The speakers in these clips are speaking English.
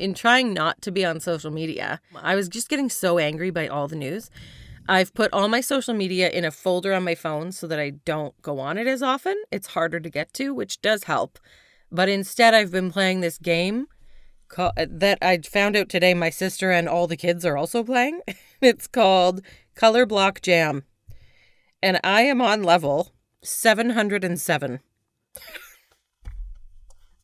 In trying not to be on social media, I was just getting so angry by all the news. I've put all my social media in a folder on my phone so that I don't go on it as often. It's harder to get to, which does help. But instead, I've been playing this game that I found out today my sister and all the kids are also playing. It's called Color Block Jam. And I am on level 707.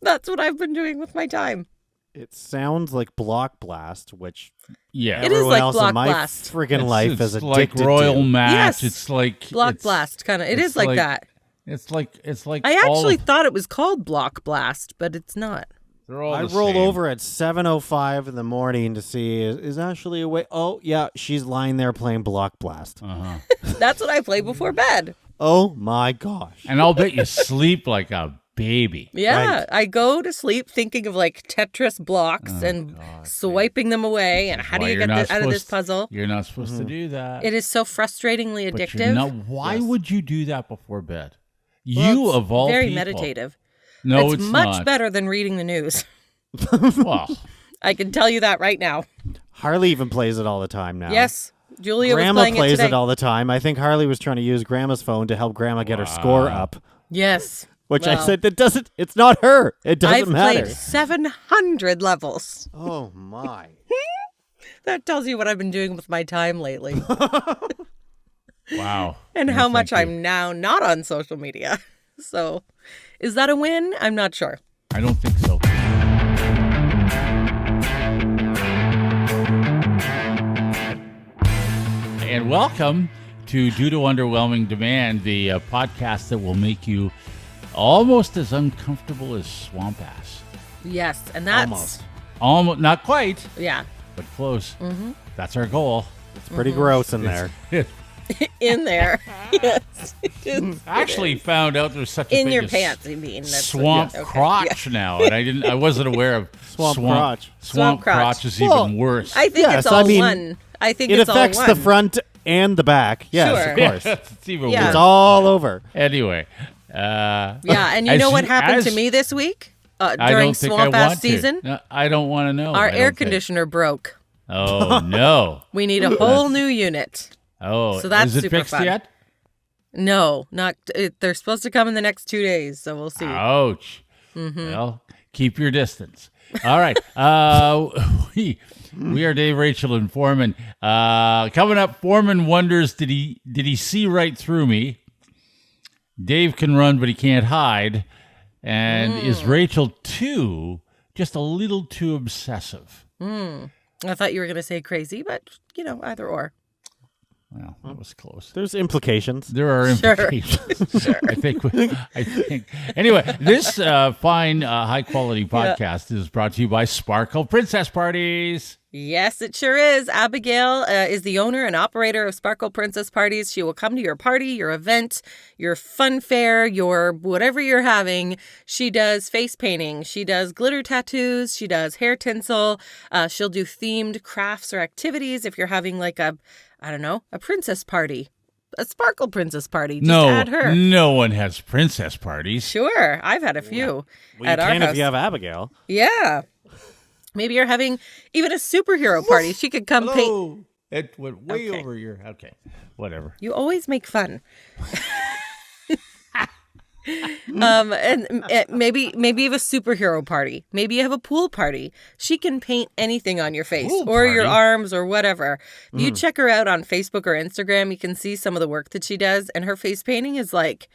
That's what I've been doing with my time. It sounds like Block Blast, which Yeah. It is everyone like else Block in my Blast. friggin' life is It's addicted like Royal to. Match. Yes. It's like Block it's- Blast, kind of. It it's is like that. It's like I actually all, thought it was called Block Blast, but it's not. they're all I the rolled same. over at 7:05 in the morning to see is Ashley awake. Oh yeah, she's lying there playing Block Blast. That's what I play before bed. Oh my gosh! And I'll bet you sleep like a baby. Yeah, Right. I go to sleep thinking of like Tetris blocks and swiping them away. And how do Why you you're get not out of this supposed- puzzle? You're not supposed to do that. It is so frustratingly But you're addictive. not- why would you do that before bed? Well, You it's of all very people. meditative. No, it's it's much not. better than reading the news. Well, I can tell you that right now. Harley even plays it all the time now. Yes, Julia was Grandma playing plays it today. it all the time. I think Harley was trying to use Grandma's phone to help Grandma get her score up. Yes. Which I Well, said that doesn't. It's not her. It doesn't I've matter. played 700 levels. Oh my! That tells you what I've been doing with my time lately. wow. And No, how thank much you. I'm now not on social media. So, is that a win? I'm not sure. I don't think so. And welcome to Due to Underwhelming Demand, the podcast that will make you almost as uncomfortable as swamp ass. Yes, and that's Almost. Almost, not quite, yeah, but close. That's our goal. It's pretty gross in there. in there. Yes, Actually, found out there's such a in thing your as pants. You mean that's swamp yeah, okay, crotch now, and I wasn't aware of Swamp crotch. Swamp crotch. crotch is Well, even worse. I think Yes, it's all I mean, one. I think It it's affects all the one. front and the back. Yes, Sure. of course. it's even Yeah. worse. It's all over. Anyway, Yeah, and you as know what happened to as- me this week I during don't think I swamp want ass to. season? No, I don't want to know. Our I don't air think. conditioner broke. Oh no! We need a whole new unit. Oh, So that's is it super fixed fun. yet? No, not. They're supposed to come in the next 2 days, so we'll see. Ouch! Mm-hmm. Well, keep your distance. All right. We are Dave, Rachel, and Forman. Coming up, Forman wonders did he see right through me? Dave can run, but he can't hide. And is Rachel just a little too obsessive? I thought you were going to say crazy, but either or. Well, that was close. There's implications. There are Sure. implications. I think. Anyway, this fine, high-quality podcast is brought to you by Sparkle Princess Parties. Yes, it sure is. Abigale is the owner and operator of Sparkle Princess Parties. She will come to your party, your event, your fun fair, your whatever you're having. She does face painting. She does glitter tattoos. She does hair tinsel. She'll do themed crafts or activities if you're having like a princess party. A Sparkle Princess Party. Just add her. No one has princess parties. Sure. I've had a few Well, at you our can house. if you have Abigail. Yeah. Maybe you're having even a superhero party. She could come paint. Hello. It went way Okay. over your... Okay, whatever. You always make fun. And maybe you have a superhero party. Maybe you have a pool party. She can paint anything on your face Pool or your party? arms or whatever. You check her out on Facebook or Instagram. You can see some of the work that she does, and her face painting is like,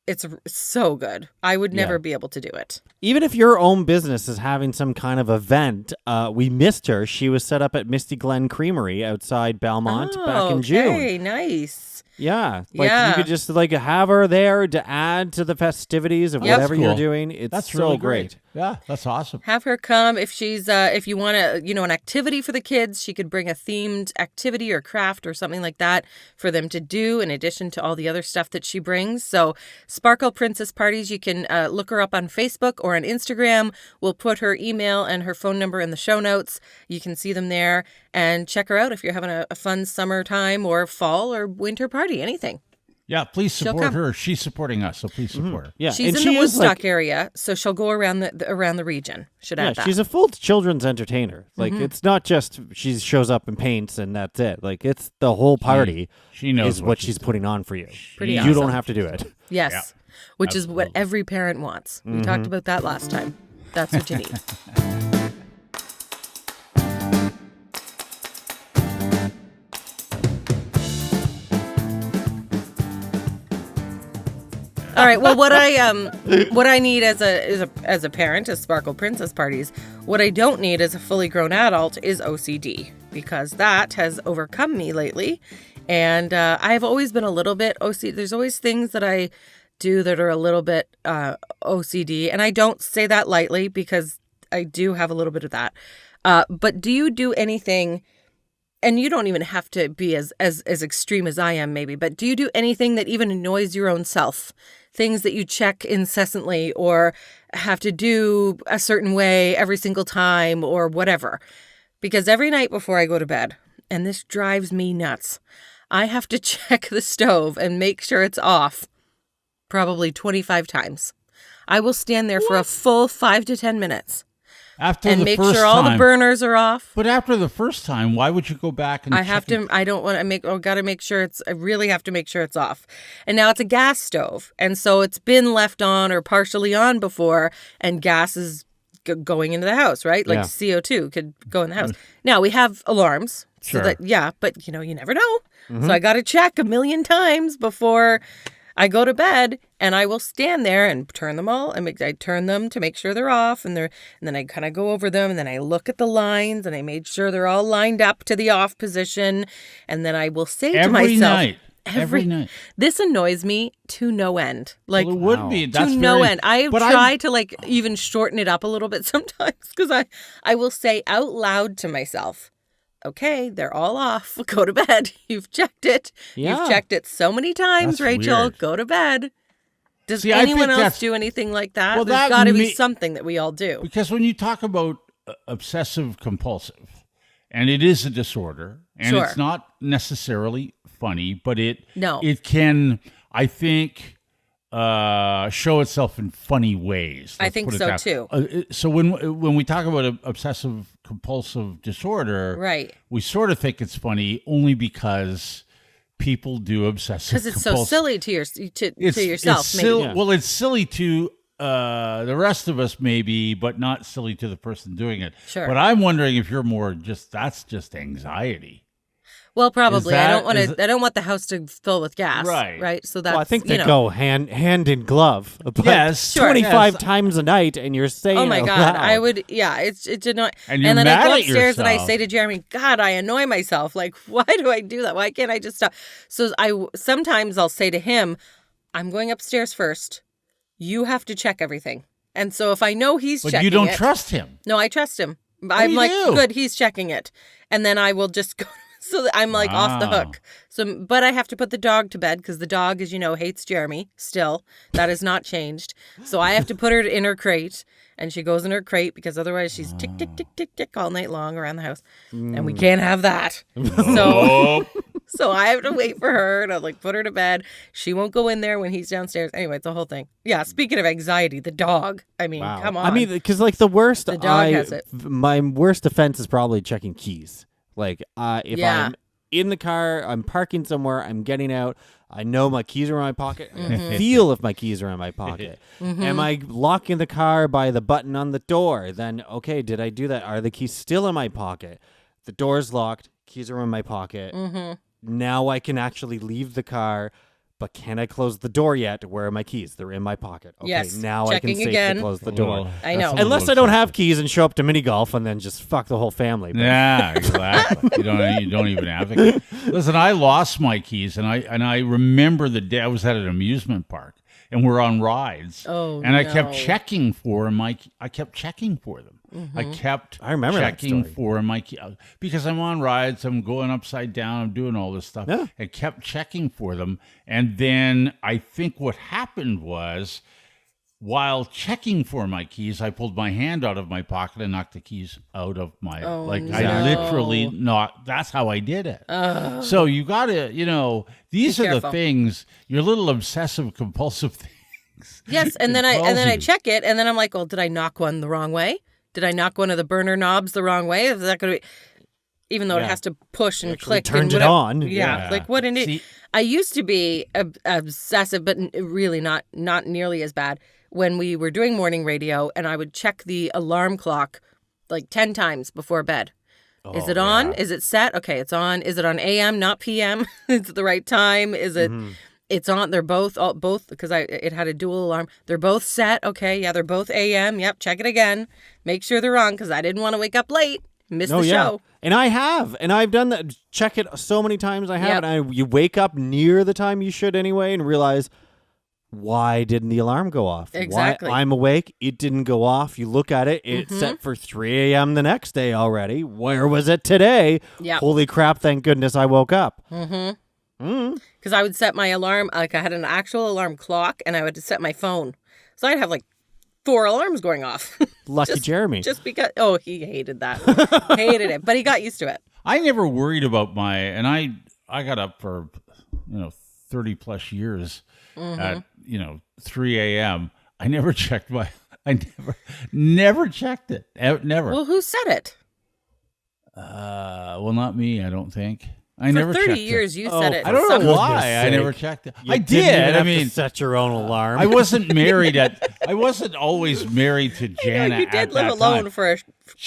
it's so good. I would never be able to do it. Even if your own business is having some kind of event, we missed her. She was set up at Misty Glen Creamery outside Belmont back in June. Okay, nice. Yeah. Yeah. You could just have her there to add to the festivities of whatever Cool. you're doing. It's That's so really great. Yeah, that's awesome. Have her come if she's if you want to, an activity for the kids. She could bring a themed activity or craft or something like that for them to do in addition to all the other stuff that she brings. So Sparkle Princess Parties, you can look her up on Facebook or on Instagram. We'll put her email and her phone number in the show notes. You can see them there and check her out if you're having a fun summertime or fall or winter party, anything. Yeah, please She'll support come. her. She's supporting us, so please support her. Yeah, She's and in she the is Woodstock area, so she'll go around the region. Should yeah, add that. she's a full children's entertainer. Like it's not just she shows up and paints and that's it. Like it's the whole party. She knows is what she's putting on for you. Pretty You awesome. don't have to do it. Yes, Yeah, which is what absolutely. every parent wants. We talked about that last time. That's what you need. All right. Well, what I need as a parent, as Sparkle Princess parties, what I don't need as a fully grown adult is OCD, because that has overcome me lately, and I've always been a little bit OCD. There's always things that I do that are a little bit OCD, and I don't say that lightly because I do have a little bit of that. But do you do anything? And you don't even have to be as extreme as I am, maybe, but do you do anything that even annoys your own self? Things that you check incessantly or have to do a certain way every single time or whatever? Because every night before I go to bed, and this drives me nuts, I have to check the stove and make sure it's off probably 25 times. I will stand there for a full 5 to 10 minutes. After And the make first sure all time, the burners are off. But after the first time, why would you go back and I have check it? to, I don't want to make, got to make sure I really have to make sure it's off. And now it's a gas stove. And so it's been left on or partially on before, and gas is going into the house, right? Like Yeah. CO2 could go in the house. Now we have alarms. Sure. So that, yeah, but you never know. So I got to check a million times before I go to bed, and I will stand there and turn them all. I turn them to make sure they're off, and then I kind of go over them, and then I look at the lines, and I made sure they're all lined up to the off position, and then I will say to myself, Every night. This annoys me to no end. Like, Well, it would be. That's to no very, end. I have but tried to like even shorten it up a little bit sometimes, because I will say out loud to myself, okay, they're all off. Go to bed. You've checked it. Yeah. You've checked it so many times, That's Rachel. weird. Go to bed. Does See, I think anyone else that's- do anything like that? Well, There's that got to be may- something that we all do. Because when you talk about obsessive compulsive, and it is a disorder, and Sure. it's not necessarily funny, but it can, I think, show itself in funny ways. I Let's think put it so, that- too. So when we talk about obsessive compulsive disorder, Right. we sort of think it's funny only because people do obsessive Because it's so compulsive. silly to yourself. It's maybe. Yeah. Well, it's silly to the rest of us, maybe, but not silly to the person doing it. Sure. But I'm wondering if you're more that's just anxiety. Well, probably. I don't want is to. I don't want the house to fill with gas. Right. Right. So that's. Well, I think they go hand in glove. But Yes, sure. 25 Yes. times a night, and you're saying, Oh my out God! loud. I would. Yeah. It did not. And you're then I mad go at upstairs and I yourself. say to Jeremy, "God, I annoy myself. Like, why do I do that? Why can't I just stop?" So sometimes I'll say to him, "I'm going upstairs first. You have to check everything." And so if I know he's But checking you don't it, trust him. No, I trust him. I'm you like, do. good, he's checking it. And then I will just go, so that I'm like off the Wow. hook. So, but I have to put the dog to bed because the dog, as you know, hates Jeremy still. That has not changed. So I have to put her in her crate, and she goes in her crate because otherwise she's tick, tick, tick, tick, tick all night long around the house. And we can't have that. So, so I have to wait for her to like put her to bed. She won't go in there when he's downstairs. Anyway, it's a whole thing. Yeah. Speaking of anxiety, the dog. I mean, Wow. come on. I mean, because like the worst, The dog has it. my worst offense is probably checking keys. Like, if Yeah. I'm in the car, I'm parking somewhere, I'm getting out, I know my keys are in my pocket. I Mm-hmm. feel if my keys are in my pocket. Am I locking the car by the button on the door? Then, okay, did I do that? Are the keys still in my pocket? The door's locked, keys are in my pocket. Mm-hmm. Now I can actually leave the car, but can I close the door yet? Where are my keys? They're in my pocket. Okay, Yes, now I can checking safely again. close the door. Well, I that's know. a little Unless I don't have excessive. keys and show up to mini golf and then just fuck the whole family. But Yeah, exactly. you don't even have it. Listen, I lost my keys, and I remember the day I was at an amusement park, and we're on rides. Oh, and I kept no. checking for them. I kept checking for them. I kept I remember that checking story. for my key because I'm on rides. I'm going upside down. I'm doing all this stuff. Yeah. I kept checking for them, and then I think what happened was while checking for my keys, I pulled my hand out of my pocket and knocked the keys out of my, I literally that's how I did it. So you got to, these are the things, your little obsessive compulsive things. Yes, and then I check it, and then I'm like, well, did I knock one the wrong way? Did I knock one of the burner knobs the wrong way? Is that going to be, even though it has to push and click. Turned it on. Yeah, like what an idiot. I used to be obsessive, but really not nearly as bad when we were doing morning radio, and I would check the alarm clock like 10 times before bed. Is it on? Is it set? Okay, it's on. Is it on AM, not PM? Is it the right time? Is it... It's on. They're both because it had a dual alarm. They're both set. Okay, yeah, they're both AM. Yep, check it again. Make sure they're on because I didn't want to wake up late, miss the show. And I've done that. Check it so many times. I have, and you wake up near the time you should anyway, and realize, why didn't the alarm go off? Exactly. I'm awake. It didn't go off. You look at it. It's set for 3 a.m. the next day already. Where was it today? Yep. Holy crap! Thank goodness I woke up. Because I would set my alarm, like I had an actual alarm clock, and I would set my phone. So I'd have like 4 alarms going off. Lucky Jeremy. Just because, he hated that. Hated it, but he got used to it. I never worried about and I got up for, 30 plus years at, 3 a.m. I never checked I never checked it. Never. Well, who said it? Well, not me, I don't think. For never 30 years, you said it. I don't know why I never checked it. I did. I mean, set your own alarm. I wasn't married I wasn't always married to Jana. You did live alone for a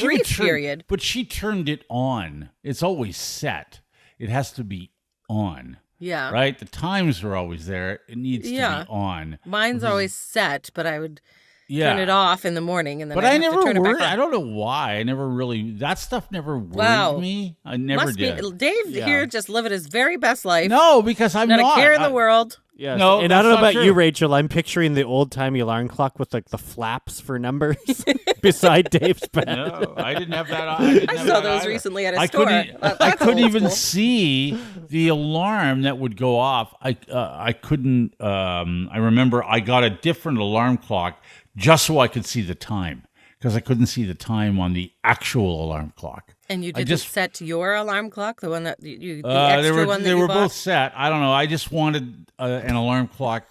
brief period. But she turned it on. It's always set. It has to be on. Yeah. Right? The times are always there. It needs to be on. Mine's always set, but I would turn it off in the morning, and then I have never to turn it back on. I don't know why. I never really, that stuff never worried me. I never did. Dave here just living his very best life. No, because I'm not. Not a care in the world. Yes. No, and I don't know about you, Rachel. I'm picturing the old-timey alarm clock with like the flaps for numbers beside Dave's bed. No, I didn't have that. I saw those recently at a store. I couldn't even see the alarm that would go off. I couldn't. I remember I got a different alarm clock just so I could see the time, because I couldn't see the time on the actual alarm clock. And you didn't set your alarm clock, the one that the extra one that they you were bought? both set. I don't know. I just wanted an alarm clock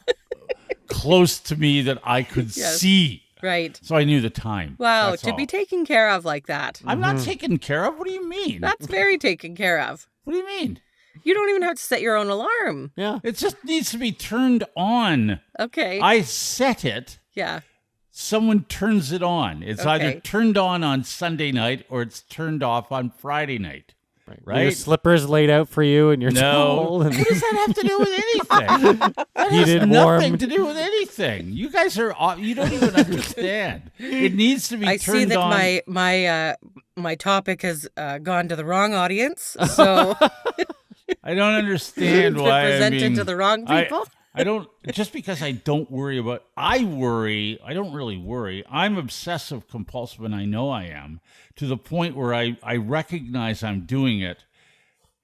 close to me that I could see. Right. So I knew the time. Wow, That's to all. be taken care of like that. I'm not taken care of. What do you mean? That's very taken care of. What do you mean? You don't even have to set your own alarm. Yeah. It just needs to be turned on. Okay. I set it. Yeah. Someone turns it on. It's either turned on Sunday night or it's turned off on Friday night. Right? Your slippers laid out for you and your towel. And What does that have to do with anything? That has nothing to do with anything. You guys you don't even understand. It needs to be turned on. I see that my topic has gone to the wrong audience, so I don't understand why presented to the wrong people. I don't, just because I don't worry about, I don't really worry. I'm obsessive compulsive, and I know I am, to the point where I recognize I'm doing it,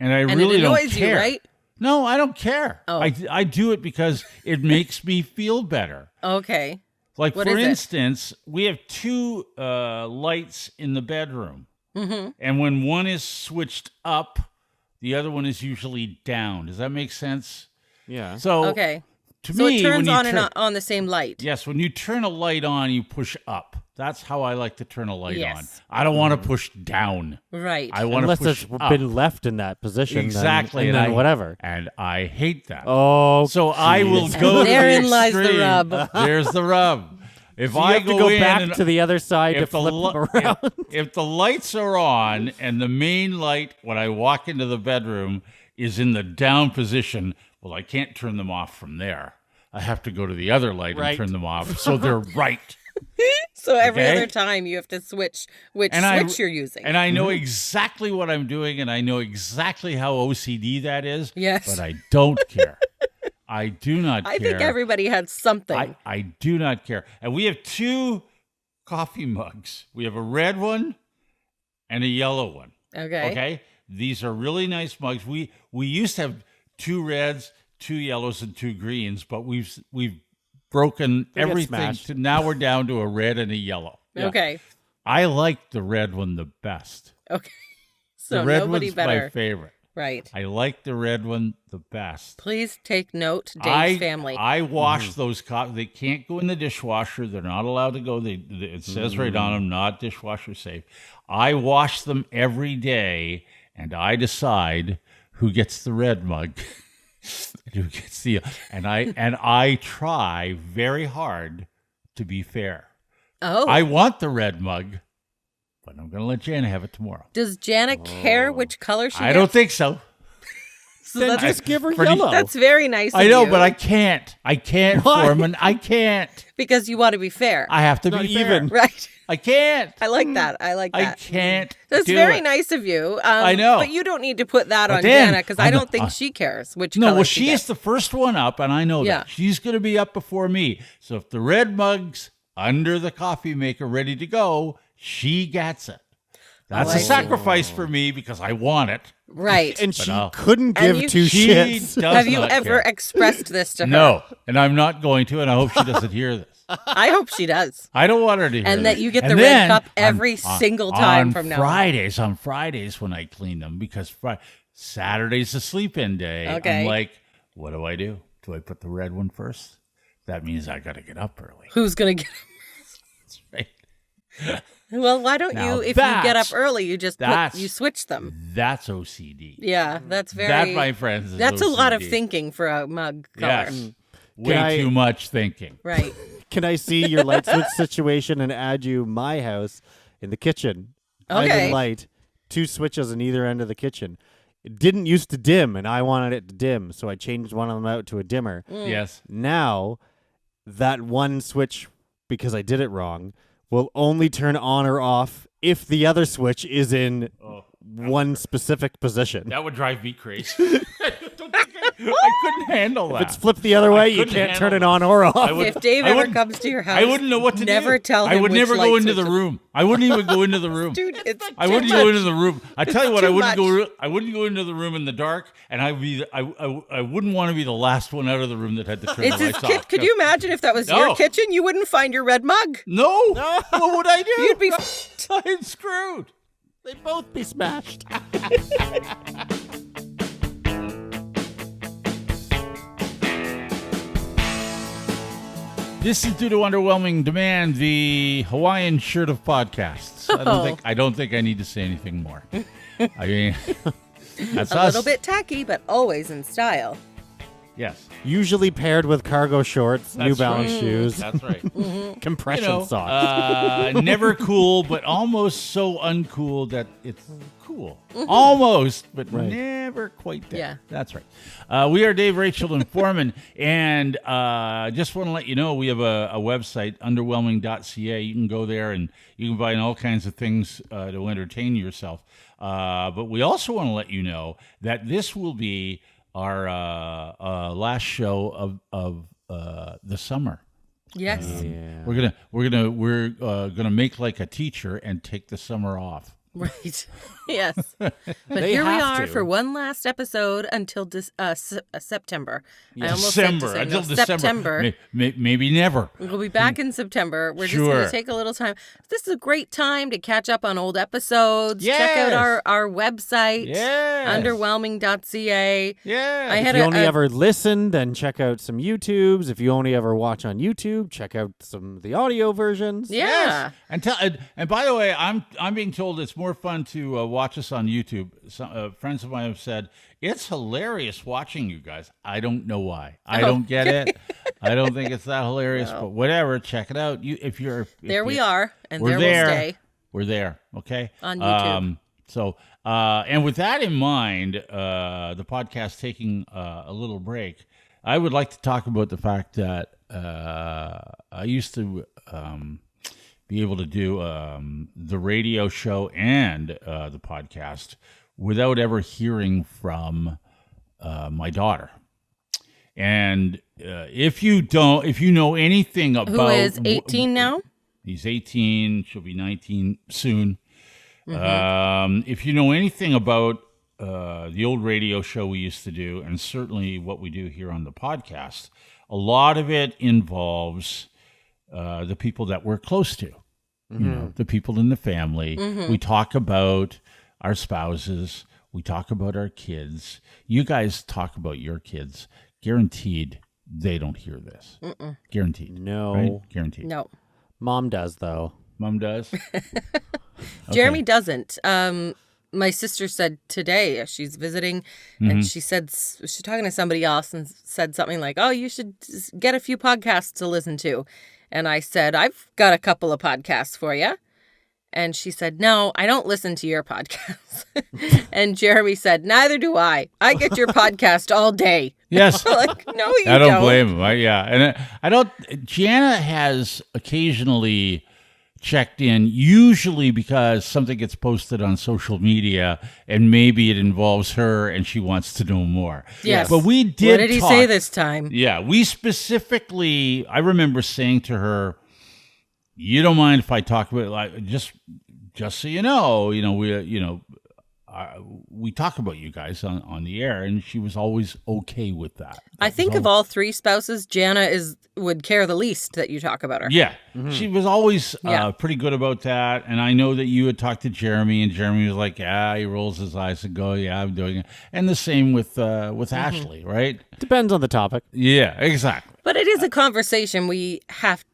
and I really don't care. And it annoys you, right? No, I don't care. Oh. I do it because it makes me feel better. Okay. Like, What for is it? instance, we have 2 lights in the bedroom, and when one is switched up, the other one is usually down. Does that make sense? yeah. So Okay. to So me, it turns when you on on the same light. yes, when you turn a light on, you push up. That's how I like to turn a light Yes. on. I don't want to push down. Right. I want to Unless push it's up. been left in that position. Exactly, And then I- whatever. And I hate that. Oh, So I will jeez. go to Therein the lies the extreme. rub. There's the rub. If So you I have to go in back and, to the other side to if the flip li- them around. if the lights are on and the main light when I walk into the bedroom is in the down position, well, I can't turn them off from there. I have to go to the other light and turn them off so they're right. So every Okay? other time you have to switch which And switch you're using. And I know exactly what I'm doing, and I know exactly how OCD that is. Yes. But I don't care. I do not care. I think everybody had something. I do not care. And we have 2 coffee mugs. We have a red one and a yellow one. Okay. Okay? These are really nice mugs. We used to have 2 reds, 2 yellows, and 2 greens, but we've broken They get everything. smashed. To now we're down to a red and a yellow. Yeah. Okay. I like the red one the best. Okay. So The red nobody one's better. my favorite. Right. I like the red one the best. Please take note, Dave's family. I wash those They can't go in the dishwasher. They're not allowed to go. It says right on them, not dishwasher safe. I wash them every day, and I decide who gets the red mug, who gets the. And I try very hard to be fair. Oh. I want the red mug, but I'm going to let Jana have it tomorrow. Does Jana care which color she I gets? don't think so. So Then that's, just give her pretty- yellow. that's very nice of I know, you, but I can't. I can't, Why? Forman. I can't. because you want to be fair. I have to Not be fair. even. Right. I can't. I like that. I like I that. can't. That's do very it. nice of you. I know. But you don't need to put that But on then, Jana because I I'm don't the- think she cares which No, color well, she she's gets. the first one up, and I know Yeah. that. She's going to be up before me. So if the red mug's under the coffee maker ready to go, she gets it. That's Oh, a I see. sacrifice for me because I want it. Right. And But she I'll- couldn't And give you- two She shits. does Have you not ever care. expressed this to her? No, and I'm not going to, and I hope she doesn't hear this. I hope she does. I don't want her to hear And this. that you get And the red then cup every single time from now on. On Fridays when I clean them, because Saturday's a sleep-in day. Okay. I'm like, what do? Do I put the red one first? That means I got to get up early. Who's going to get That's right. Well, why don't Now you, if you get up that's- early, you just you switch them. That's OCD. Yeah, that's very. That, my friends, is That's a lot of OCD. thinking for a mug color. Yes. Way I- too much thinking. Right. Can I see your light switch situation and add you my house in the kitchen? Okay. Ivan light, 2 switches on either end of the kitchen. It didn't used to dim, and I wanted it to dim, so I changed one of them out to a dimmer. Yes. Now, that one switch, because I did it wrong, will only turn on or off if the other switch is in one specific position. That would drive me crazy. I couldn't handle that. If it's flipped the other way, you couldn't can't turn it handle on or off. I would- If Dave I ever wouldn't- comes to your house, I wouldn't know what to do. never tell him I would which never light go into the switches- room. I wouldn't even go into the room. Dude, it's I too wouldn't much. go into the room. I tell you what, I too wouldn't much. go. I wouldn't go into the room in the dark, and I wouldn't want to be the last one out of the room that had to turn It's the his lights kid. off. Could you imagine if that was No. your kitchen? You wouldn't find your red mug. No. What would I do? You'd be I'm screwed. They'd both be smashed. This is due to underwhelming demand, the Hawaiian shirt of podcasts. I don't think I need to say anything more. I mean, that's a us. little bit tacky, but always in style. Yes, Usually paired with cargo shorts, New That's Balance right. shoes, that's right. compression socks. Never cool, but almost so uncool that it's cool. Almost, but Right. never quite there. Yeah. That's right. We are Dave, Rachel, and Forman, and just want to let you know we have a website, underwhelming.ca. You can go there and you can find all kinds of things to entertain yourself. But we also want to let you know that this will be our last show of the summer. Yes. We're gonna make like a teacher and take the summer off. Right. Yes. But They here we have are to. for one last episode until September. I almost December said to say, until no, December. September. Maybe never. We'll be back in September. We're just going Sure. to take a little time. This is a great time to catch up on old episodes. Check Yes. out our website, Yes. underwhelming.ca. Yeah. I If had you a- only a- ever listen, then check out some YouTubes. If you only ever watch on YouTube, check out some of the audio versions. Yeah. Yes. And by the way, I'm being told it's more fun to watch us on YouTube. Some friends of mine have said it's hilarious watching you guys. I don't know why. I don't get it. I don't think it's that hilarious, but whatever. Check it out. There we are, and We're there there. we'll stay. We're there. Okay. On YouTube. And with that in mind, the podcast taking a little break, I would like to talk about the fact that I used to be able to do the radio show and the podcast without ever hearing from my daughter. And if you know anything about Who is 18 now? He's 18. She'll be 19 soon. Mm-hmm. If you know anything about the old radio show we used to do, and certainly what we do here on the podcast, a lot of it involves the people that we're close to, the people in the family. We talk about our spouses. We talk about our kids. You guys talk about your kids. Guaranteed they don't hear this. Guaranteed. No. Right? Guaranteed. No. Mom does, though. Mom does? Jeremy doesn't. My sister said today, she's visiting, and she said, she's talking to somebody else and said something like, oh, you should get a few podcasts to listen to. And I said, I've got a couple of podcasts for you. And she said, no, I don't listen to your podcast. And Jeremy said, neither do I. I get your podcast all day. Yes. Like, no, you I don't blame him. And I don't. Gianna has occasionally checked in, usually because something gets posted on social media and maybe it involves her and she wants to know more. Yes. But we did What did he say this time? Yeah, we specifically, I remember saying to her, you don't mind if I talk about it, like just so you know, we talk about you guys on the air, and she was always okay with that. I think of all three spouses, Jana would care the least that you talk about her. Yeah, she was always pretty good about that. And I know that you had talked to Jeremy, and Jeremy was like, "Yeah," he rolls his eyes and go, "Yeah, I'm doing it." And the same with Ashley, right? Depends on the topic. Yeah, exactly. But it is a conversation we have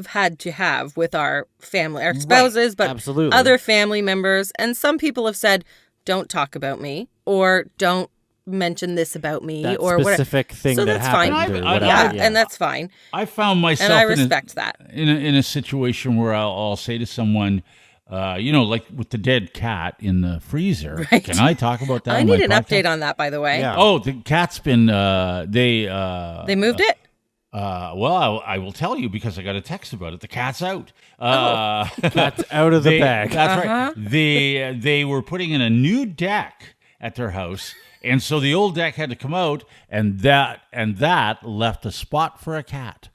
had to have with our family, our spouses, but Absolutely. other family members. And some people have said, don't talk about me, or don't mention this about me, That or specific thing so that that's happened fine. or I- whatever. Yeah, and that's fine. I found myself And I respect that. in a situation where I'll say to someone, like with the dead cat in the freezer. Right. Can I talk about that? I on need my an podcast? update on that, by the way. Yeah. Oh, the cat's been they They moved it? well, I will tell you because I got a text about it. The cat's out. Cat's out of the bag. That's right. They were putting in a new deck at their house, and so the old deck had to come out, and that left a spot for a cat.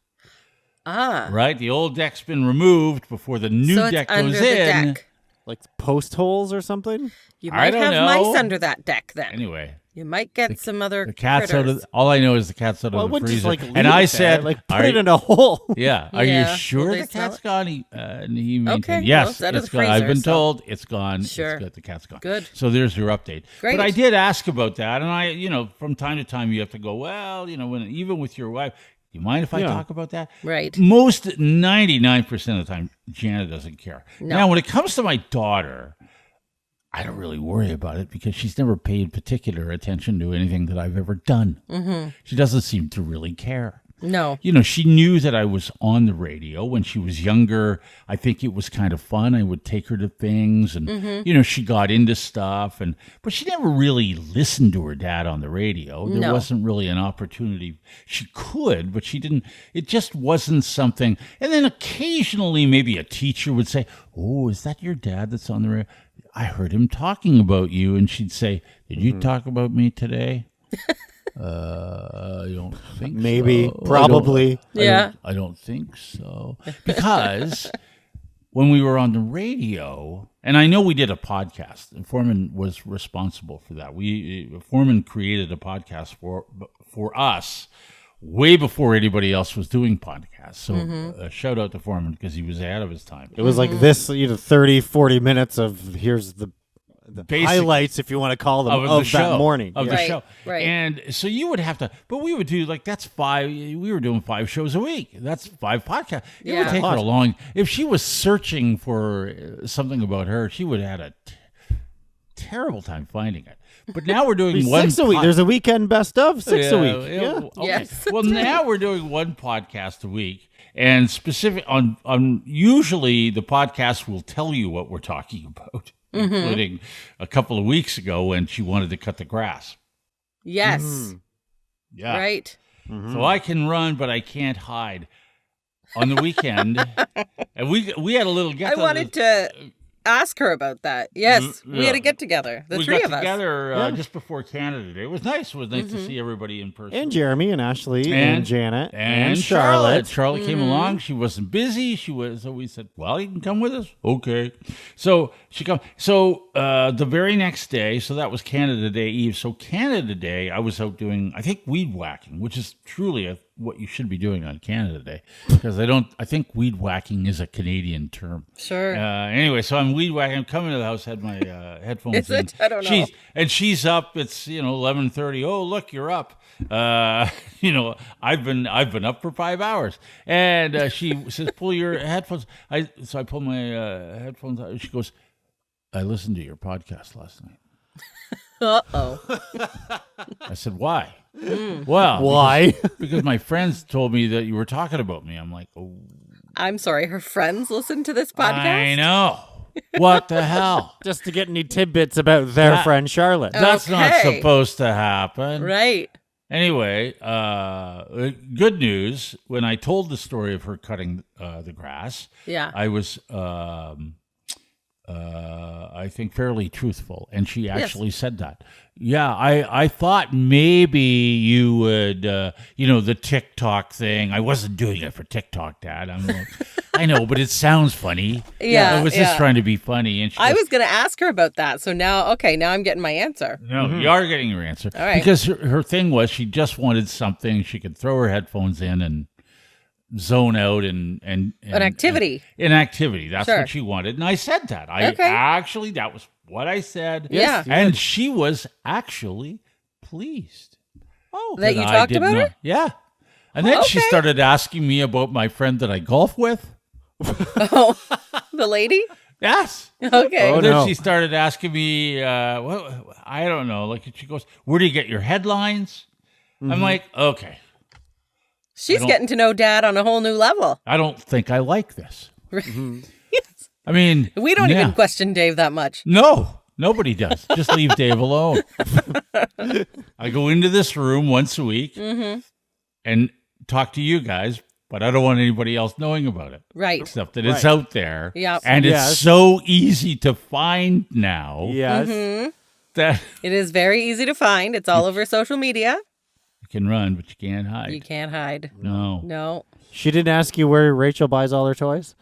Ah. Right, the old deck's been removed before the new So it's deck under goes the in. deck. Like post holes or something? You I might don't have know. mice under that deck then. Anyway, You might get some other the cat's critters. out of. All I know is the cat's out Well, I of the wouldn't just freezer. like leave And it I there. said, like "Are put it you- in a hole. Yeah. Are Yeah. you Will sure they the smell cat's it? gone? And he maintained, Okay, well, yes, it's out of it's the gone. I've freezer, been so- told it's gone. Sure. It's good. The cat's gone. Good. So there's your update. Great. But I did ask about that, and I, from time to time, you have to go, well, even with your wife, do you mind if I talk about that? Right. Most 99% of the time, Janet doesn't care. No. Now, when it comes to my daughter, I don't really worry about it because she's never paid particular attention to anything that I've ever done. Mm-hmm. She doesn't seem to really care. No. She knew that I was on the radio when she was younger. I think it was kind of fun. I would take her to things and, she got into stuff. But she never really listened to her dad on the radio. There No. wasn't really an opportunity. She could, but she didn't. It just wasn't something. And then occasionally maybe a teacher would say, oh, is that your dad that's on the radio? I heard him talking about you. And she'd say, did you talk about me today? I don't think Maybe, so. probably. I don't think so. Because when we were on the radio, and I know we did a podcast, and Forman was responsible for that. Forman created a podcast for us way before anybody else was doing podcasts. So shout out to Forman because he was ahead of his time. It was like this, 30, 40 minutes of here's the Basic- highlights, if you want to call them, of of the show, that morning. of Yeah. the Right, show. right. And so you would have to, but we would do that's 5. We were doing 5 shows a week. That's 5 podcasts. It would Yeah. take her a long. If she was searching for something about her, she would have had a terrible time finding it. But now we're doing one 6 a week. There's a weekend best of 6 a week. yeah. Yeah. Okay. Yes. Well, now we're doing one podcast a week, and specific on usually the podcast will tell you what we're talking about, including a couple of weeks ago when she wanted to cut the grass. Yes. Yeah. Right. So I can run, but I can't hide. On the weekend, and we had a little get. I wanted to ask her about that. Yes, we had a get together. The we three got of us. together just before Canada Day. It was nice. It was nice to see everybody in person. And Jeremy and Ashley and Janet and Charlotte. Charlotte came along. She wasn't busy. So we said, "Well, you can come with us." Okay. So she come. So the very next day, so that was Canada Day Eve. So Canada Day, I was out doing, I think, weed whacking, which is truly what you should be doing on Canada Day, because I think weed whacking is a Canadian term. Sure. Anyway, so I'm weed whacking. I'm coming to the house, had my headphones Is in. it? I don't know. She's up. It's 11:30. Oh, look, you're up. I've been up for 5 hours, and she says, "Pull your headphones." So I pull my headphones out. She goes, "I listened to your podcast last night." Uh-oh. I said, "Why?" Well, Why? Because my friends told me that you were talking about me. I'm like, "Oh, I'm sorry, her friends listen to this podcast? I know. What the hell? Just to get any tidbits about their friend Charlotte. That's not Okay. supposed to happen." Right. Anyway, good news. When I told the story of her cutting the grass, Yeah. I was, I think, fairly truthful. And she actually said that. Yeah, I thought maybe you would, the TikTok thing. I wasn't doing it for TikTok, Dad. I'm like, I know, but it sounds funny. Yeah, I was just trying to be funny. And she I goes, was going to ask her about that. So now I'm getting my answer. No, you are getting your answer. All right. Because her thing was she just wanted something she could throw her headphones in and zone out and An activity. An activity. That's Sure. what she wanted. And I said that. That was what I said. Yeah. And she was actually pleased. Oh, That you I talked did about her? not- Yeah. And then she Okay. started asking me about my friend that I golf with. Oh, the lady? Yes. Okay. Oh, And then no. she started asking me, I don't know. Like she goes, "Where do you get your headlines?" I'm like, okay. She's getting to know Dad on a whole new level. I don't think I like this. Yes. I mean, We don't even question Dave that much. No, nobody does. Just leave Dave alone. I go into this room once a week and talk to you guys, but I don't want anybody else knowing about it. Right. Except that it's out there. Yep. And Yes. it's so easy to find now yes. that It is very easy to find. It's all over social media. you can run, but you can't hide. You can't hide. No. No. She didn't ask you where Rachel buys all her toys?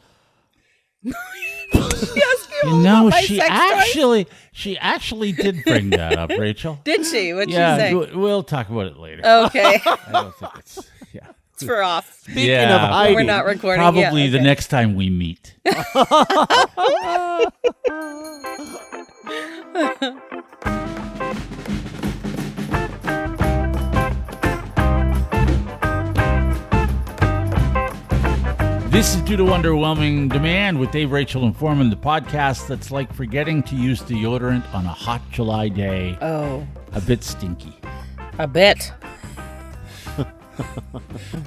Yes, You know, she actually did bring that up, Rachel. Did she? What'd Yeah, she say? we'll talk about it later. Okay. I don't think it's It's for off. Speaking Yeah, of hiding. We're not recording probably yet. the Okay. next time we meet. This is due to underwhelming demand with Dave, Rachel, and Forman, the podcast that's like forgetting to use deodorant on a hot July day. Oh, A bit stinky. a bit.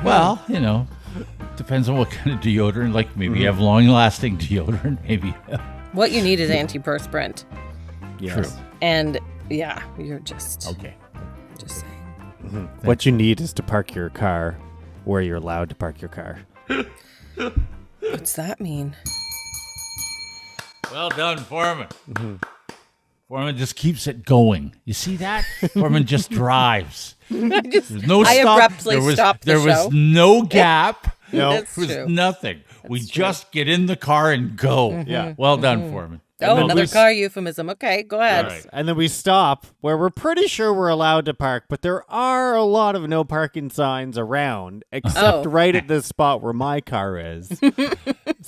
Well, depends on what kind of deodorant. Like maybe you have long-lasting deodorant. Maybe. What you need is antiperspirant. Yes. True. And yeah, you're just Okay. saying. What you need is to park your car where you're allowed to park your car. What's that mean? Well done, Forman. Foreman just keeps it going. You see that? Foreman just drives. There's no I stop. abruptly stopped the There was show. no gap. No. That's There was true. nothing. We just get in the car and go. Yeah. Well done, Foreman. Oh, then another we- car euphemism. Okay, go ahead. All right. And then we stop where we're pretty sure we're allowed to park, but there are a lot of no parking signs around, except Oh. right at the spot where my car is.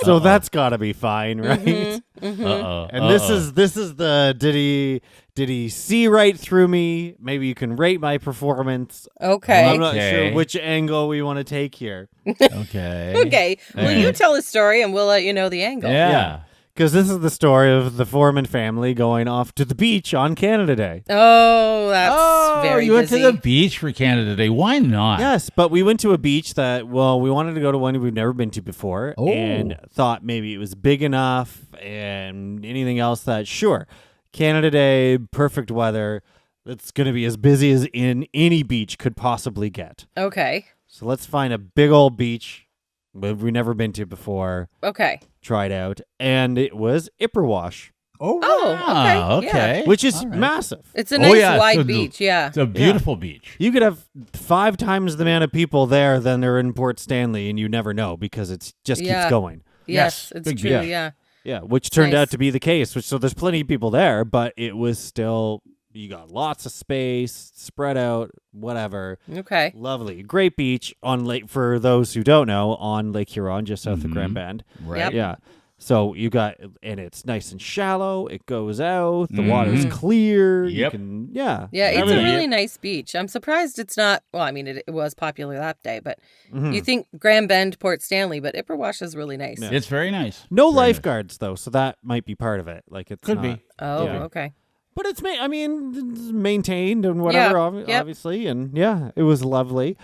So that's got to be fine, right? Uh-oh. And this is the did he see right through me? Maybe you can rate my performance. Okay. I'm not Okay. sure which angle we want to take here. Okay. Okay. Well, you tell the story and we'll let you know the angle. Yeah. Because this is the story of the Foreman family going off to the beach on Canada Day. Oh, that's very you went busy. to the beach for Canada Day. Why not? Yes, but we went to a beach that, well, we wanted to go to one we've never been to before Oh. and thought maybe it was big enough and anything else that, sure, Canada Day, perfect weather. It's going to be as busy as in any beach could possibly get. Okay. So let's find a big old beach we've never been to before. Okay. tried out, and it was Ipperwash, Oh, wow. Okay, okay. which is All right. massive. It's a nice wide it's beach, yeah. It's a beautiful beach. You could have 5 times the amount of people there than there are in Port Stanley, and you never know because it just keeps Yeah. going. Yes, Yes, it's big true, beach. yeah. Yeah, which turned Nice. out to be the case. So there's plenty of people there, but it was still, you got lots of space, spread out, whatever. Okay. Lovely. Great beach on Lake, for those who don't know, on Lake Huron, just south of Grand Bend. Right. Yep. Yeah. So you got, and it's nice and shallow. It goes out. The water's clear. You Yep. can, Yeah, it's a everything. really nice beach. I'm surprised it's not, well, I mean, it was popular that day, but Mm-hmm. you think Grand Bend, Port Stanley, but Ipperwash is really nice. Yeah. It's very nice. No Very nice. lifeguards though, so that might be part of it. Like it's Could not, be. Oh, Yeah. okay. But it's it's maintained and whatever, Yep. obviously, and yeah, it was lovely,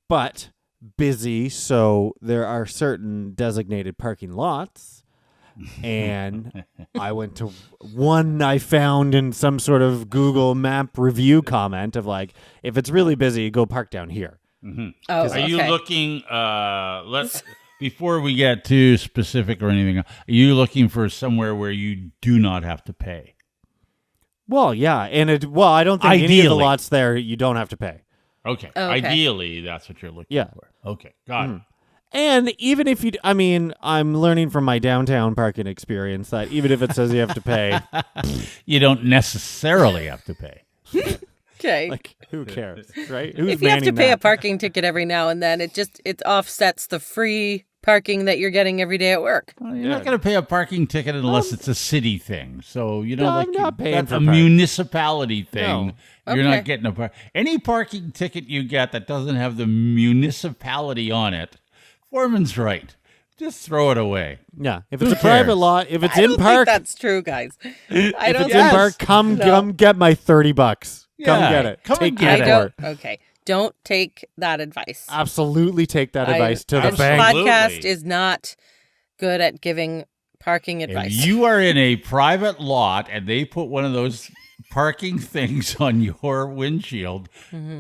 but busy. So there are certain designated parking lots, and I went to one I found in some sort of Google Map review comment of like, if it's really busy, go park down here. Oh, Are okay. you looking? Let's before we get too specific or anything. Are you looking for somewhere where you do not have to pay? Well, yeah, and I don't think any of the Ideally. lots there you don't have to pay. Okay. Oh, okay. Ideally, that's what you're looking Yeah. for. Okay. Got it. And even if I'm learning from my downtown parking experience that even if it says you have to pay, You don't necessarily have to pay. Okay. like, who cares, right? Who's If you have to manning pay a that? parking ticket every now and then, it offsets the free parking that you're getting every day at work. Well, you're not going to pay a parking ticket unless it's a city thing. So No, I'm not paying that's for a park. municipality thing. No. You're Okay. not getting any parking ticket you get that doesn't have the municipality on it. Foreman's right. Just throw it away. Yeah, if Who it's a private cares? lot, if it's I in don't park, think that's true, guys. I if don't it's think in park, come get my $30. Come Yeah, get it. come Take and your get I it. report. don't. Okay, don't take that advice. Absolutely take that advice to the This bank. podcast is not good at giving parking advice. If you are in a private lot and they put one of those parking things on your windshield,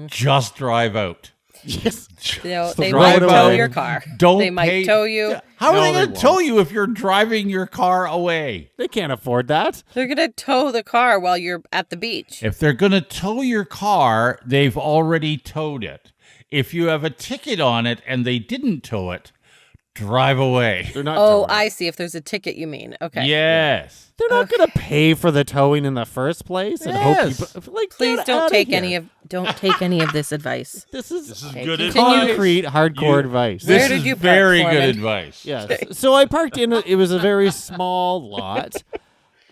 just drive out. Yes. They throw might it tow away. your car. Don't They might pay- tow you. How No, are they they going to tow you if you're driving your car away? They can't afford that. They're gonna tow the car while you're at the beach. If they're going to tow your car, they've already towed it. If you have a ticket on it and they didn't tow it, drive away. They're not. Oh, towing. I see. If there's a ticket, you mean? Okay. Yes. They're not going to pay for the towing in the first place and hope Yes. people like. Please get don't outta take here. don't take any of this advice. This is good continue. advice. concrete, hardcore advice. Where This did is you park, very good Foreman? advice. Yes. So I parked in. It was a very small lot,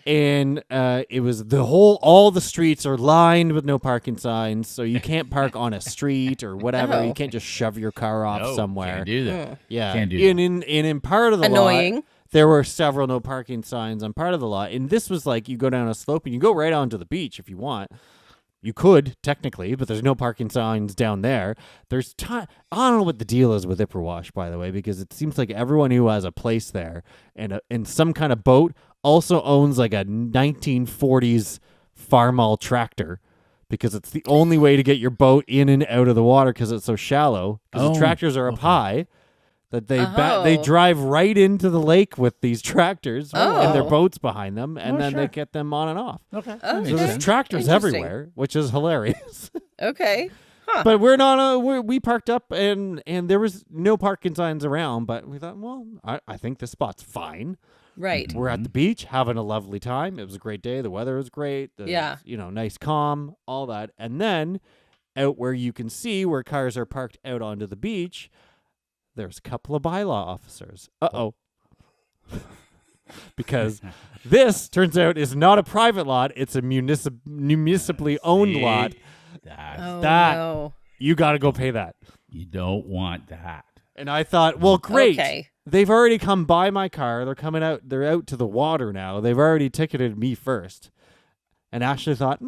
and it was all the streets are lined with no parking signs, so you can't park on a street or whatever. Oh. You can't just shove your car off No, somewhere. Can't do that. Yeah. Can't do and in part of the Annoying. lot, there were several no parking signs on part of the lot, and this was like you go down a slope and you go right onto the beach if you want. You could technically, but there's no parking signs down there. There's I don't know what the deal is with Ipperwash, by the way, because it seems like everyone who has a place there and some kind of boat also owns like a 1940s Farmall tractor, because it's the only way to get your boat in and out of the water because it's so shallow. Because the Oh, tractors are up high. That they Oh. drive right into the lake with these tractors and their Oh. boats behind them, and then they sure. get them on and off. Okay. Oh, So there's okay. tractors Interesting. everywhere, which is hilarious. Okay. But we're not. We parked up, and there was no parking signs around. But we thought, well, I think this spot's fine. Right. We're at the beach, having a lovely time. It was a great day. The weather was great. Yeah. Nice, calm, all that. And then out where you can see where cars are parked out onto the beach, there's a couple of bylaw officers. Uh-oh. Because this, turns out, is not a private lot. It's a municipally owned See? lot. Oh, That- no. You got to go pay that. You don't want that. And I thought, well, great. Okay. They've already come by my car. They're coming out. They're out to the water now. They've already ticketed me first. And Ashley thought,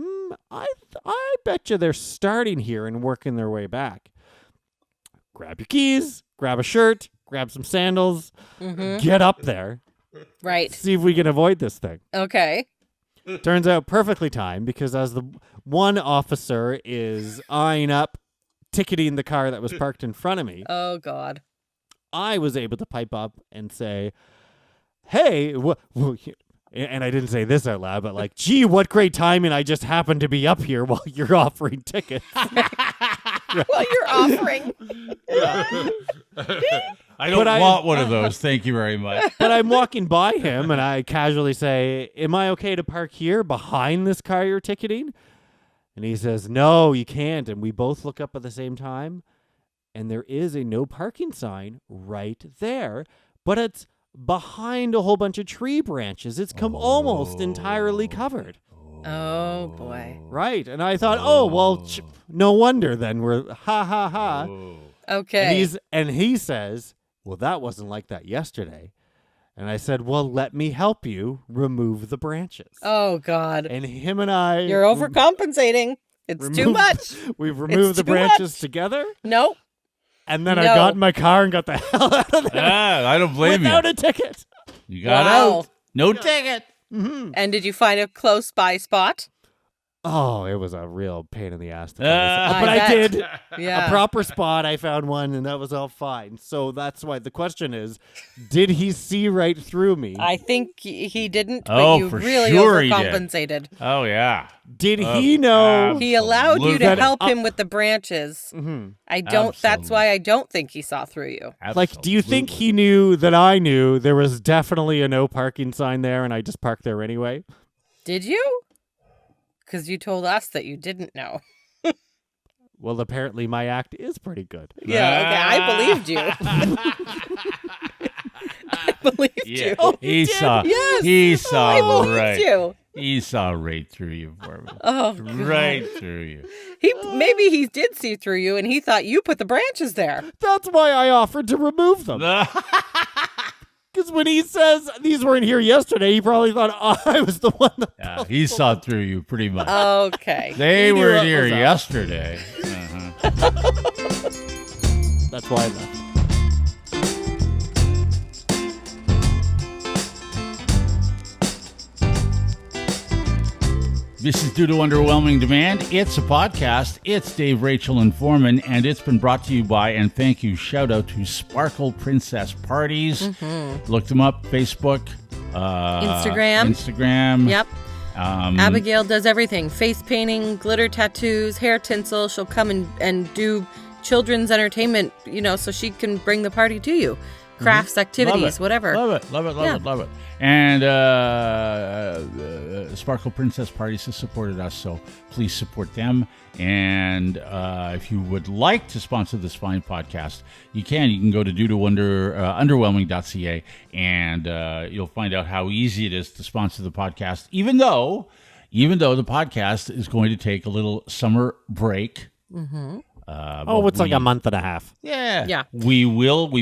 I bet you they're starting here and working their way back. Grab your keys, grab a shirt, grab some sandals, get up there, Right. see if we can avoid this thing. Okay. Turns out perfectly timed, because as the one officer is eyeing up, ticketing the car that was parked in front of me, Oh God. I was able to pipe up and say, hey, and I didn't say this out loud, but like, gee, what great timing. I just happened to be up here while you're offering tickets. While you're offering. I don't want one of those. Thank you very much. But I'm walking by him and I casually say, am I okay to park here behind this car you're ticketing? And he says, no, you can't. And we both look up at the same time. And there is a no parking sign right there. But it's behind a whole bunch of tree branches. It's almost entirely covered. Oh, boy. Right. And I thought, oh, well, no wonder then. We're ha, ha, ha. Okay. And he says, well, that wasn't like that yesterday. And I said, well, let me help you remove the branches. Oh, God. And him and I... You're overcompensating. It's too much. We've removed the branches together. Nope. And then I got in my car and got the hell out of there. I don't blame without a ticket. You got out. No ticket. Mm-hmm. And did you find a close by spot? Oh, it was a real pain in the ass. But I I did Yeah. a proper spot. I found one, and that was all fine. So that's why the question is, did he see right through me? I think he didn't, but you for really sure he did. overcompensated. Oh, yeah. Did he know? He allowed you to Absolutely. help him with the branches. Mm-hmm. I don't. That's Absolutely. why I don't think he saw through you. Like, do you think he knew that I knew there was definitely a no parking sign there, and I just parked there anyway? Did you? Because you told us that you didn't know. Well, apparently my act is pretty good. Yeah, okay. I believed you. I believed you. Oh, he saw. Yes. He saw I believed right. you. He saw right through you, Forman. Oh, God. Right through you. Maybe he did see through you, and he thought you put the branches there. That's why I offered to remove them. Because when he says these weren't here yesterday, he probably thought I was the one that... Yeah, he saw through you pretty much. Okay. They He knew weren't what here was up. yesterday. That's why I left. This is due to underwhelming demand. It's a podcast. It's Dave, Rachel, and Forman, and it's been brought to you by, and thank you, shout out to Sparkle Princess Parties. Mm-hmm. Look them up, Facebook, Instagram. Yep. Abigale does everything. Face painting, glitter tattoos, hair tinsel. She'll come and do children's entertainment, so she can bring the party to you. Crafts, activities, whatever. Love it. And Sparkle Princess Parties has supported us, so please support them. And if you would like to sponsor this fine podcast, you can go to underwhelming.ca, and you'll find out how easy it is to sponsor the podcast, even though the podcast is going to take a little summer break. Mm-hmm. It's like a month and a half. Yeah. We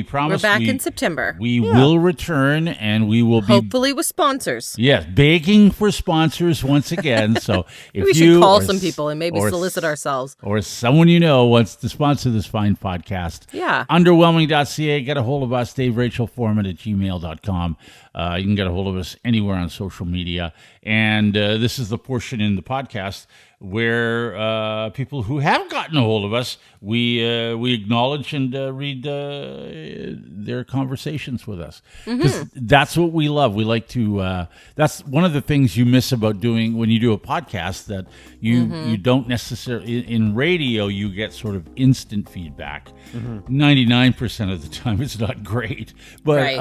promise. We're back in September. We will return, and we will be hopefully with sponsors. Yes, begging for sponsors once again. So if we should call some people and maybe solicit ourselves. Or someone you know wants to sponsor this fine podcast. Yeah. Underwhelming.ca. Get a hold of us, Dave, Rachel, Forman at gmail.com. You can get a hold of us anywhere on social media. And this is the portion in the podcast where people who have gotten a hold of us, we acknowledge and read their conversations with us. Because that's what we love. We like to, that's one of the things you miss about doing when you do a podcast, that you don't necessarily, in radio, you get sort of instant feedback. 99% of the time it's not great, but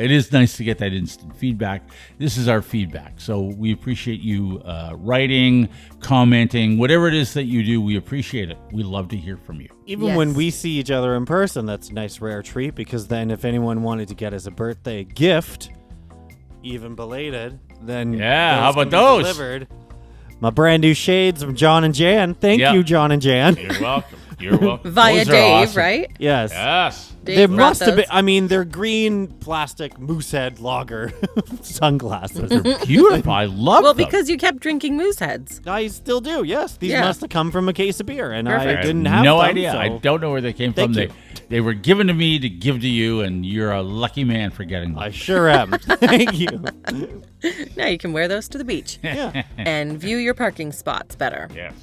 it is nice to get that instant feedback. This is our feedback. So we appreciate you writing, commenting, whatever it is that you do, we appreciate it. We love to hear from you. Even when we see each other in person, that's a nice rare treat, because then if anyone wanted to get us a birthday gift, even belated, then how about can be those? Delivered. My brand new shades from John and Jan. Thank you, John and Jan. You're welcome. You're welcome. Via Those are Dave, awesome. right? Yes. Yes. Dave They brought must have those. been. I mean, they're green plastic Moosehead lager sunglasses. They're beautiful. I love Well, them. because you kept drinking moose heads. I still do. Yes, these Yeah. must have come from a case of beer, and Perfect. I didn't have no them, idea. so- I don't know where they came from. Thank you. They were given to me to give to you, and you're a lucky man for getting them. I sure am. Thank you. Now you can wear those to the beach Yeah. and view your parking spots better. Yes.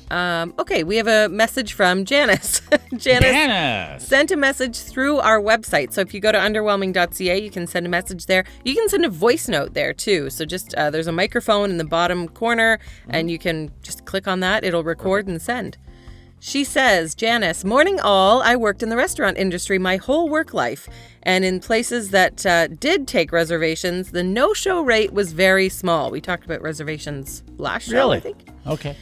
Okay, we have a message from Janice. Janice Janice. sent a message through our our website. So if you go to underwhelming.ca, you can send a message there. You can send a voice note there too. So just there's a microphone in the bottom corner, and you can just click on that. It'll record and send. She says, Janice, morning all. I worked in the restaurant industry my whole work life. And in places that did take reservations, the no-show rate was very small. We talked about reservations last show, I think. Okay.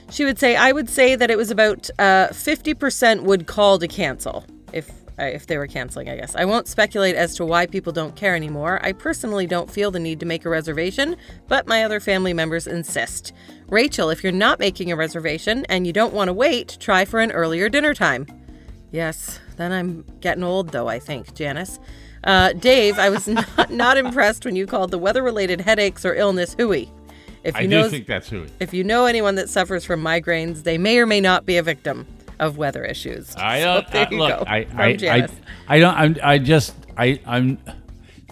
She would say, I would say that it was about 50% would call to cancel if they were canceling, I guess. I won't speculate as to why people don't care anymore. I personally don't feel the need to make a reservation, but my other family members insist. Rachel, if you're not making a reservation and you don't want to wait, try for an earlier dinner time. Yes, then I'm getting old though, I think, Janice. Dave, I was not impressed when you called the weather-related headaches or illness hooey. I do think that's hooey. If you know anyone that suffers from migraines, they may or may not be a victim of weather issues. You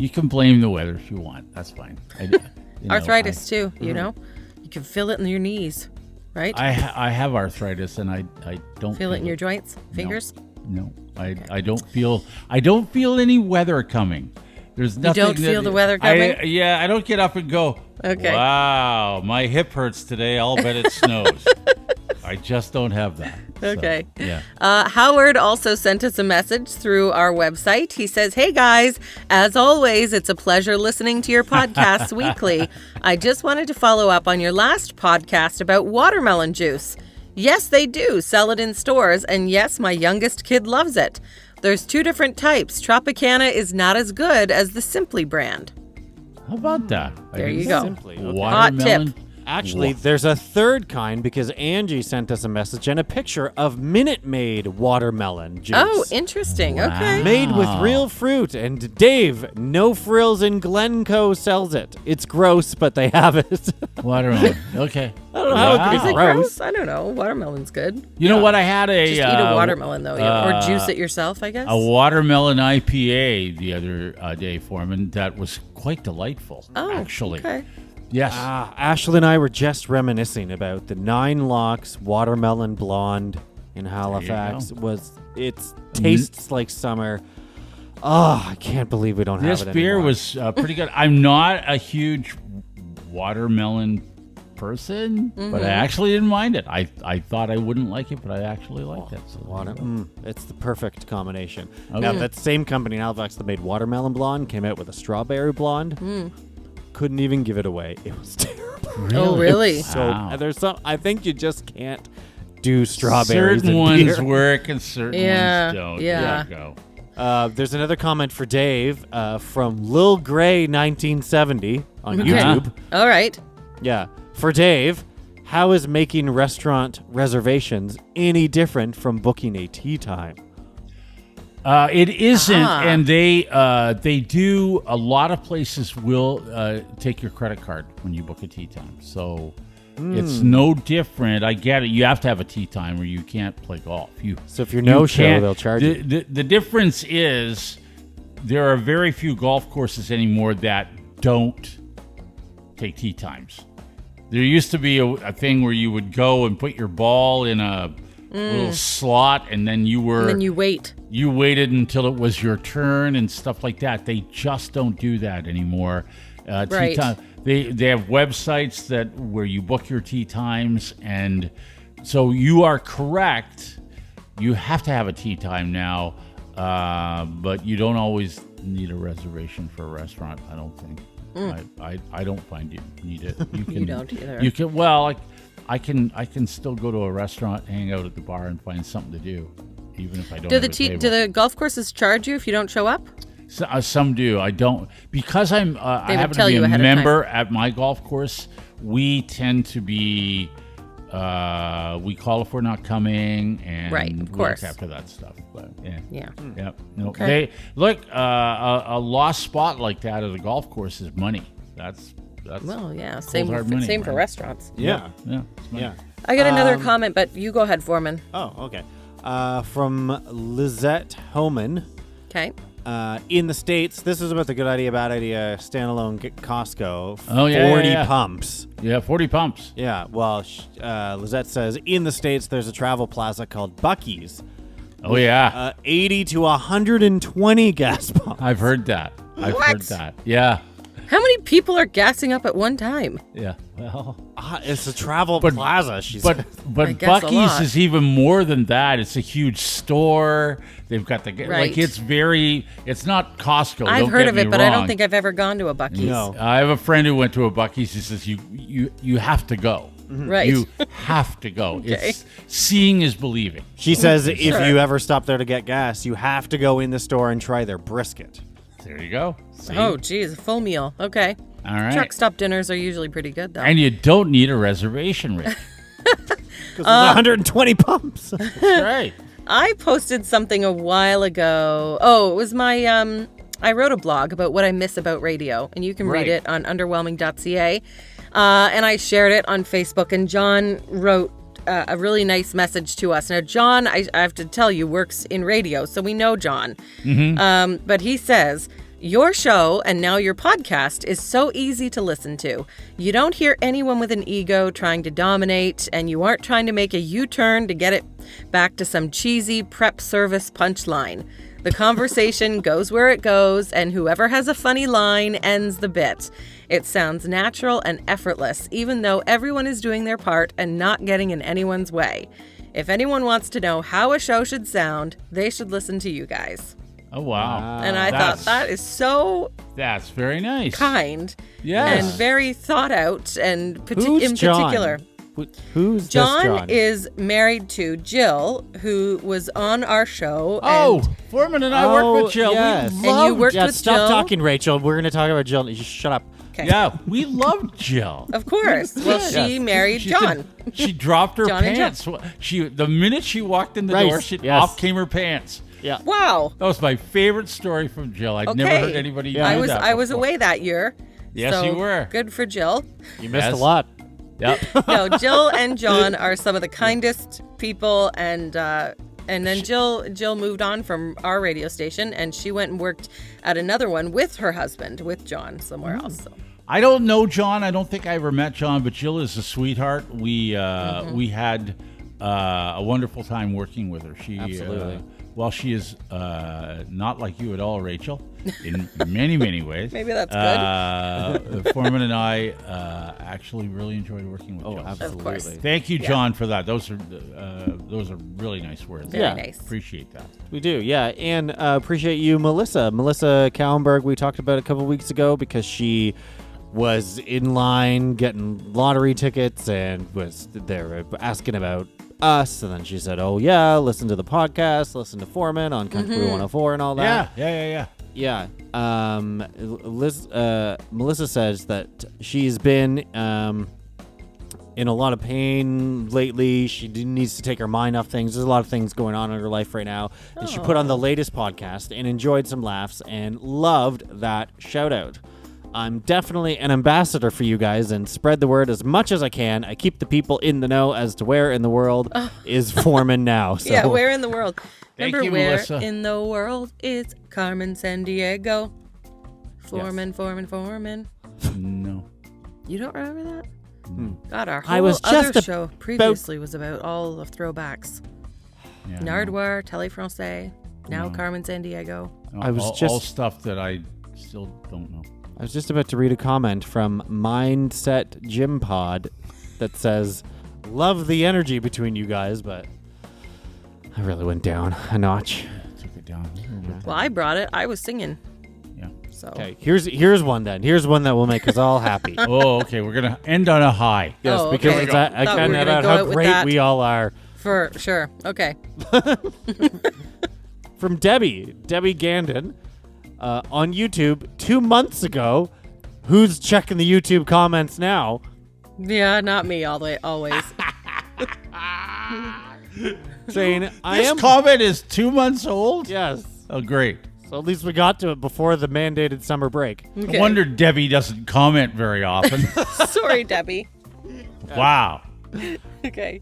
can blame the weather if you want. That's fine. Arthritis too, you know? You can feel it in your knees, right? I have arthritis, and I don't feel it in your joints, fingers? No. I don't feel any weather coming. There's nothing. You don't feel the weather coming? I don't get up and go, okay. Wow, my hip hurts today. I'll bet it snows. I just don't have that. Okay. So, yeah. Howard also sent us a message through our website. He says, hey guys, as always, it's a pleasure listening to your podcasts weekly. I just wanted to follow up on your last podcast about watermelon juice. Yes, they do sell it in stores, and yes, my youngest kid loves it. There's 2 different types. Tropicana is not as good as the Simply brand. How about that? There you go. Simply. Okay. Hot tip. Actually, there's a third kind because Angie sent us a message and a picture of Minute Maid watermelon juice. Oh, interesting. Wow. Okay. Made with real fruit. And Dave, No Frills in Glencoe sells it. It's gross, but they have it. Watermelon. Okay. I don't know how it could Is be it gross. gross? I don't know. Watermelon's good. You know what? I had Just eat a watermelon, though. Or juice it yourself, I guess. A watermelon IPA the other day, Forman, that was quite delightful, actually. Okay. Yes. Ashley and I were just reminiscing about the 9 Locks Watermelon Blonde in Halifax. It tastes like summer. Oh, I can't believe we don't have it anymore. This beer was pretty good. I'm not a huge watermelon person, but I actually didn't mind it. I thought I wouldn't like it, but I actually liked it. So it's the perfect combination. Okay. Now, that same company in Halifax that made Watermelon Blonde came out with a Strawberry Blonde. Couldn't even give it away. It was terrible. Really? Oh, really? So there's some. I think you just can't do strawberries. Certain in ones beer. work and certain ones don't. Yeah. There you go. There's another comment for Dave from Lil Grey 1970 on YouTube. All right. Yeah, for Dave, how is making restaurant reservations any different from booking a tea time? It isn't, and they do. A lot of places will take your credit card when you book a tea time, so it's no different. I get it. You have to have a tea time, or you can't play golf. So if you're no-show, they'll charge you. The difference is there are very few golf courses anymore that don't take tee times. There used to be a thing where you would go and put your ball in a little slot, and then you wait. You waited until it was your turn and stuff like that. They just don't do that anymore. Right. Tee time, they have websites where you book your tee times, and so you are correct. You have to have a tee time now, but you don't always need a reservation for a restaurant. I don't think. I don't find you need it. You don't either. You can. Well, I can still go to a restaurant, hang out at the bar, and find something to do, even if I don't. Do the golf courses charge you if you don't show up? So, some do. I don't, because I happen to tell be you a ahead of member at my golf course. We tend to be. We call if we're not coming, and right, of course, we look after that stuff. But yeah. No, okay. They look a lost spot like that at a golf course is money. That's well, yeah. Same for restaurants. Yeah. I got another comment, but you go ahead, Forman. Oh, okay. From Lizette Homan. Okay. In the States, this is about the good idea, bad idea, standalone Costco. Oh, yeah. 40 pumps. Yeah, 40 pumps. Yeah, well, Lizette says, in the States, there's a travel plaza called Buc-ee's. Oh, yeah. 80 to 120 gas pumps. I've heard that. I've heard that. Yeah. How many people are gassing up at one time? Yeah. Well, It's a travel plaza, she but said. but guess a Bucky's lot. is even more than that. It's a huge store. They've got the Right. it's not Costco. I've don't heard get of me it, but I don't wrong. think I've ever gone to a Buc-ee's. No. I have a friend who went to a Bucky's. He says you have to go. Right. You have to go. It's seeing is believing. She says if Sure. you ever stop there to get gas, you have to go in the store and try their brisket. There you go. See? Oh, geez, a full meal. Okay. All right. Truck stop dinners are usually pretty good, though. And you don't need a reservation, Rick. Because there's 120 pumps. That's right. I posted something a while ago. Oh, it was my I wrote a blog about what I miss about radio, and you can read Right. it on underwhelming.ca. And I shared it on Facebook, and John wrote a really nice message to us. Now, John, I have to tell you, works in radio, so we know John. But he says, your show and now your podcast is so easy to listen to. You don't hear anyone with an ego trying to dominate, and you aren't trying to make a U-turn to get it back to some cheesy prep service punchline. The conversation goes where it goes, and whoever has a funny line ends the bit. It sounds natural and effortless, even though everyone is doing their part and not getting in anyone's way. If anyone wants to know how a show should sound, they should listen to you guys. Oh, wow. And I thought that is so That's very nice. kind Yes. and very thought out and Who's in John? particular. Who's John, this John? is married to Jill, who was on our show. Oh, and Foreman and I work with Jill. Yes. We And you loved worked Yeah, with stop Jill? talking, Rachel. We're going to talk about Jill. Just shut up. Okay. Yeah, we loved Jill. Of course. Well, she married John. She dropped her John and pants. The minute she walked in the Right, door, yes. off came her pants. Yeah. Wow. That was my favorite story from Jill. I'd Okay. never heard anybody do I that was before. away that year. Yes, so you were. Good for Jill. You missed Yes. a lot. Yep. No, Jill and John are some of the kindest people, and then Jill moved on from our radio station, and she went and worked at another one with her husband, with John, somewhere else. So. I don't know John. I don't think I ever met John, but Jill is a sweetheart. We had a wonderful time working with her. She Absolutely. Well, she is not like you at all, Rachel, in many, many ways. Maybe that's good. Foreman and I actually really enjoyed working with Oh, Jill. absolutely. Of course. Thank you, John, for that. Those are really nice words. Very Yeah. nice. Appreciate that. We do, yeah. And appreciate you, Melissa. Melissa Kallenberg, we talked about a couple weeks ago because she was in line getting lottery tickets and they were asking about us. And then she said, oh, yeah, listen to the podcast, listen to Forman on Country 104 and all that. Yeah. Yeah. Melissa says that she's been in a lot of pain lately. She needs to take her mind off things. There's a lot of things going on in her life right now. And she put on the latest podcast and enjoyed some laughs and loved that shout out. I'm definitely an ambassador for you guys and spread the word as much as I can. I keep the people in the know as to where in the world is Foreman now. So. Yeah, where in the world? Thank Remember you, where Melissa. in the world is Carmen Sandiego? Foreman. No. You don't remember that? God, our I whole was other just show previously was about all of throwbacks. Yeah, Nardwuar, Télé Français, now Carmen Sandiego. no. I was all just- stuff that I still don't know. I was just about to read a comment from Mindset Gym Pod that says, love the energy between you guys, but I really went down a notch. Took it down. a little bit. Well, I brought it. I was singing. Yeah. So Okay, here's one then. Here's one that will make us all happy. Oh, okay. We're gonna end on a high. Yes, Oh, because okay. it's Thought we kind were of gonna about go how out with great that. we all are. for sure. Okay. From Debbie Gandon on YouTube 2 months ago. Who's checking the YouTube comments now? Yeah, not me all the way, always. Saying, I This am. comment is 2 months old? Yes. Oh, great. So at least we got to it before the mandated summer break. Okay. I wonder Debbie doesn't comment very often. Sorry, Debbie. Wow. Okay.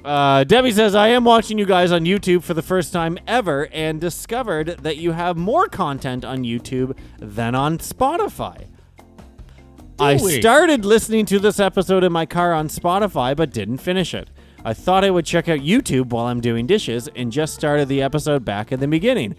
Debbie says, I am watching you guys on YouTube for the first time ever and discovered that you have more content on YouTube than on Spotify. I we? started listening to this episode in my car on Spotify, but didn't finish it. I thought I would check out YouTube while I'm doing dishes and just started the episode back in the beginning.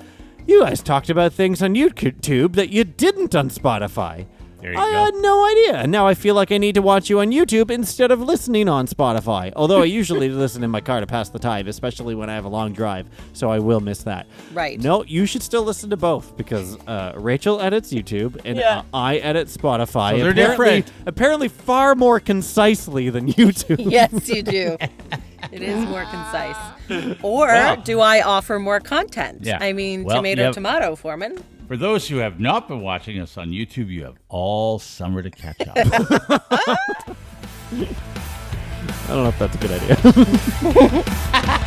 You guys talked about things on YouTube that you didn't on Spotify. There you I go. had no idea. Now I feel like I need to watch you on YouTube instead of listening on Spotify. Although I usually listen in my car to pass the time, especially when I have a long drive, so I will miss that. Right. No, you should still listen to both because Rachel edits YouTube and I edit Spotify. So they're different. Apparently far more concisely than YouTube. Yes, you do. It is more concise. Or do I offer more content? Yeah. I mean, Well, tomato, Forman. For those who have not been watching us on YouTube, you have all summer to catch up. I don't know if that's a good idea.